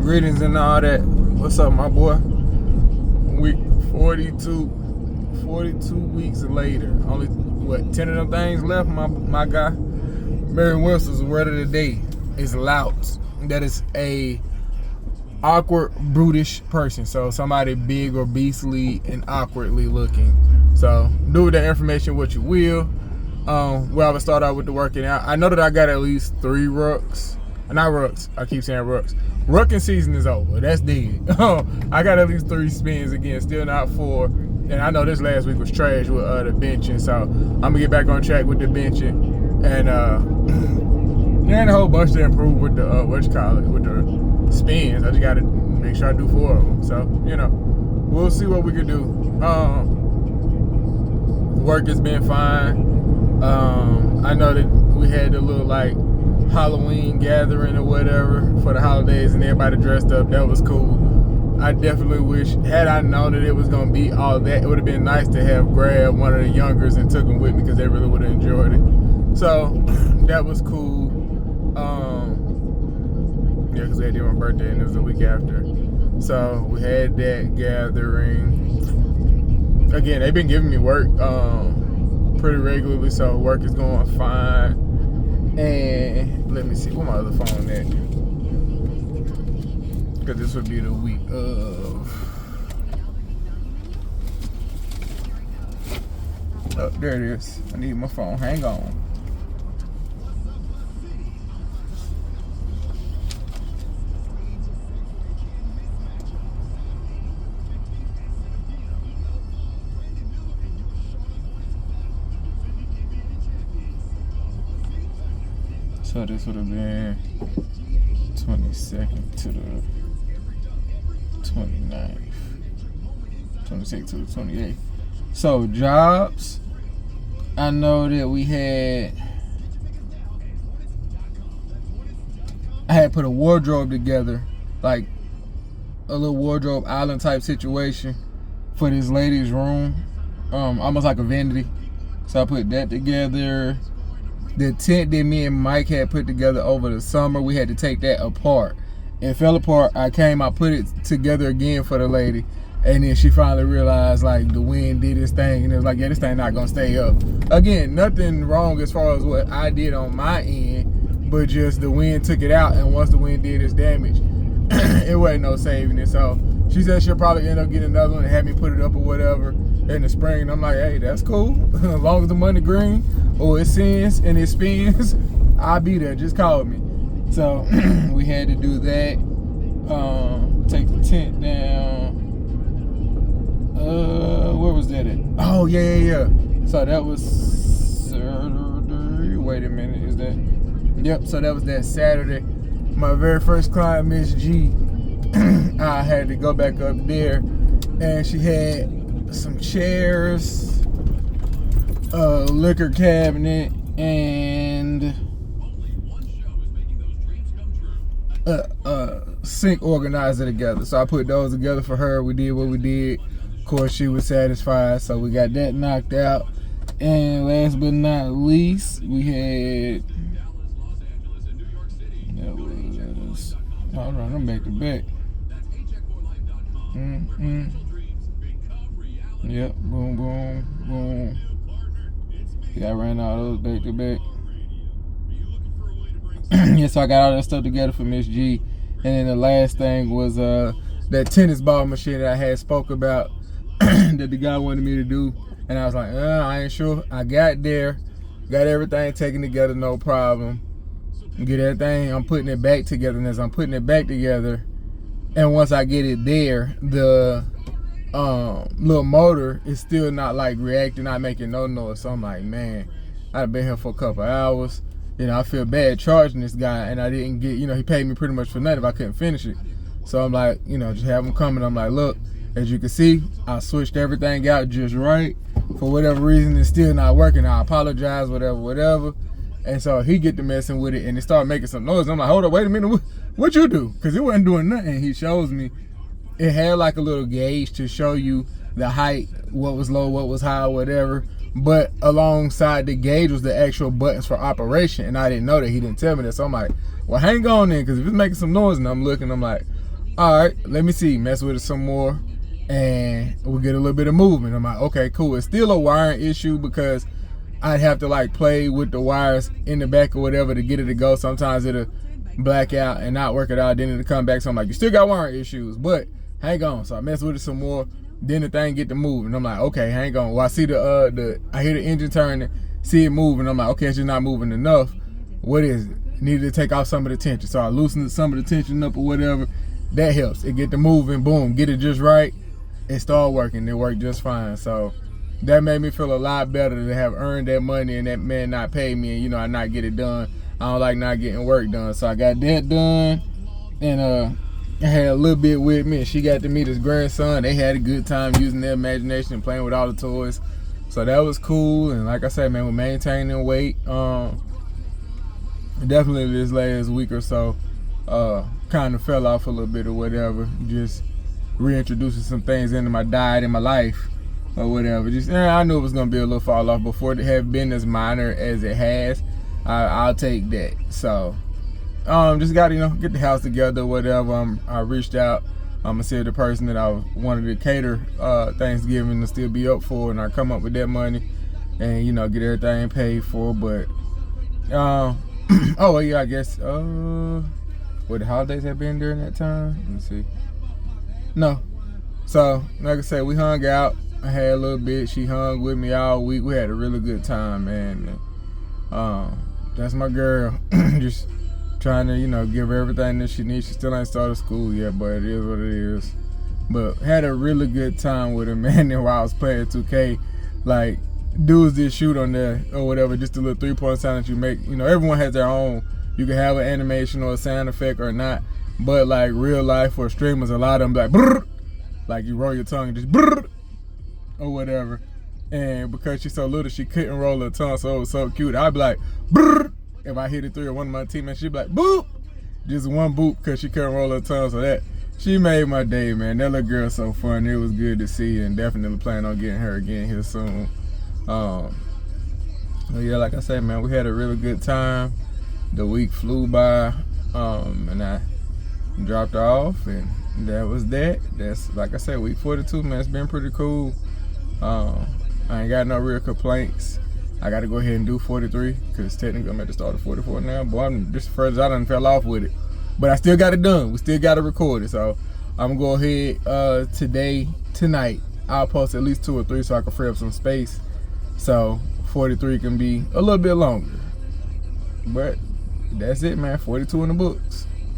Greetings and all that. What's up, my boy? Week 42 weeks later. Only, 10 of them things left, my guy? Merriam-Webster's word of the day is louts. That is a awkward, brutish person. So somebody big or beastly and awkwardly looking. So do with that information what you will. Well, I would start out with the working out. I know that I got at least 3 rucks. Not rucks. I keep saying rucks. Rucking season is over. That's dead. I got at least 3 spins again. Still not 4. And I know this last week was trash with the benching. So I'm gonna get back on track with the benching. And a whole bunch to improve with the with the spins. I just gotta make sure I do 4 of them. So we'll see what we can do. Work has been fine. I know that we had a little Halloween gathering or whatever for the holidays and everybody dressed up. That was cool. I definitely wish, had I known that it was going to be all that, it would have been nice to have grabbed one of the youngers and took them with me because they really would have enjoyed it. So that was cool. Because they did my birthday and it was the week after. So we had that gathering. Again, they've been giving me work pretty regularly, so work is going fine. And let me see, where my other phone at? Because this would be the week of. Oh, there it is. I need my phone. Hang on. So this would have been 22nd to the 29th, 26th to the 28th. So jobs, I know that I had put a wardrobe together, like a little wardrobe island type situation for this lady's room, almost like a vanity. So I put that together. The tent that me and Mike had put together over the summer, we had to take that apart. It fell apart. I put it together again for the lady. And then she finally realized the wind did its thing. And it was like, yeah, this thing not going to stay up. Again, nothing wrong as far as what I did on my end. But just the wind took it out. And once the wind did its damage, it wasn't no saving it. So she said she'll probably end up getting another one and have me put it up or whatever in the spring. And I'm like, hey, that's cool. As long as the money green or it sends and it spins, I'll be there. Just call me. So we had to do that. Take the tent down. Where was that at? Oh, yeah. So that was Saturday. Wait a minute, is that? Yep, so that was that Saturday. My very first client, Miss G, I had to go back up there, and she had some chairs, a liquor cabinet, and a sink organizer together. So I put those together for her. We did what we did. Of course, she was satisfied, so we got that knocked out. And last but not least, we had. Hold on, I'm back to back. Yep, boom, boom, boom. Yeah, I ran all those back to back. Yeah, so I got all that stuff together for Miss G. And then the last thing was that tennis ball machine that I had spoke about that the guy wanted me to do. And I was like, I ain't sure. I got there, got everything taken together, no problem. Get everything, I'm putting it back together. And as I'm putting it back together, and once I get it there, the little motor is still not reacting, not making no noise. So I'm like, man, I've been here for a couple hours. I feel bad charging this guy, and I didn't get, he paid me pretty much for nothing if I couldn't finish it. So I'm like, just have him coming. I'm like, look, as you can see, I switched everything out just right. For whatever reason, it's still not working. I apologize, whatever. And so he get to messing with it, and it started making some noise. I'm like, hold up, wait a minute, what you do? Because it wasn't doing nothing. He shows me it had a little gauge to show you the height, what was low, what was high, whatever. But alongside the gauge was the actual buttons for operation, and I didn't know that. He didn't tell me that. So I'm like, well, hang on then, because if it's making some noise, and I'm looking, I'm like, All right, let me see, mess with it some more, and we'll get a little bit of movement. I'm like, okay, cool. It's still a wiring issue because I'd have to like play with the wires in the back or whatever to get it to go. Sometimes it'll black out and not work it out, then it'll come back. So I'm like, you still got wiring issues, but hang on. So I mess with it some more, then the thing get to moving. I'm like, okay, hang on. Well, I see I hear the engine turning, see it moving. I'm like, okay, it's just not moving enough. What is it? Needed to take off some of the tension. So I loosened some of the tension up or whatever. That helps. It get to moving, boom, get it just right. It start working. It worked just fine. So that made me feel a lot better to have earned that money and that man not pay me and, you know, I not get it done. I don't like not getting work done. So I got that done, and I had a little bit with me, and she got to meet his grandson. They had a good time using their imagination and playing with all the toys. So that was cool. And like I said, man, we're maintaining weight. Definitely this last week or so, kind of fell off a little bit or whatever. Just reintroducing some things into my diet and my life or whatever. Just I knew it was gonna be a little fall off before it had been as minor as it has. I'll take that. So just got to get the house together or whatever. I reached out. I'm gonna see if the person that I wanted to cater Thanksgiving to still be up for, and I come up with that money and get everything paid for. But oh yeah, I guess what the holidays have been during that time. Let me see. No. So like I said, we hung out. I had a little bit. She hung with me all week. We had a really good time, man. That's my girl. Just trying to, give her everything that she needs. She still ain't started school yet, but it is what it is. But had a really good time with her, man. And while I was playing 2K, like, dudes did shoot on there or whatever, just a little 3-point sound that you make. Everyone has their own. You can have an animation or a sound effect or not. But like real life for streamers, a lot of them be like, brrr, like you roll your tongue and just brrr, or whatever. And because she's so little, she couldn't roll her tongue, so it was so cute. I'd be like, brrr, if I hit it through one of my teammates, she'd be like, boop, just one boop because she couldn't roll her tongue. So she made my day, man. That little girl's so fun. It was good to see, and definitely plan on getting her again here soon. Yeah, like I said, man, we had a really good time. The week flew by, and I dropped her off, and that was that. That's, like I said, week 42, man. It's been pretty cool. I ain't got no real complaints. I got to go ahead and do 43 because technically I'm at the start of 44 now. Boy, I'm just further I done fell off with it, but I still got it done. We still got to record it, so I'm gonna go ahead tonight. I'll post at least 2 or 3 so I can free up some space, so 43 can be a little bit longer. But that's it, man. 42 in the books.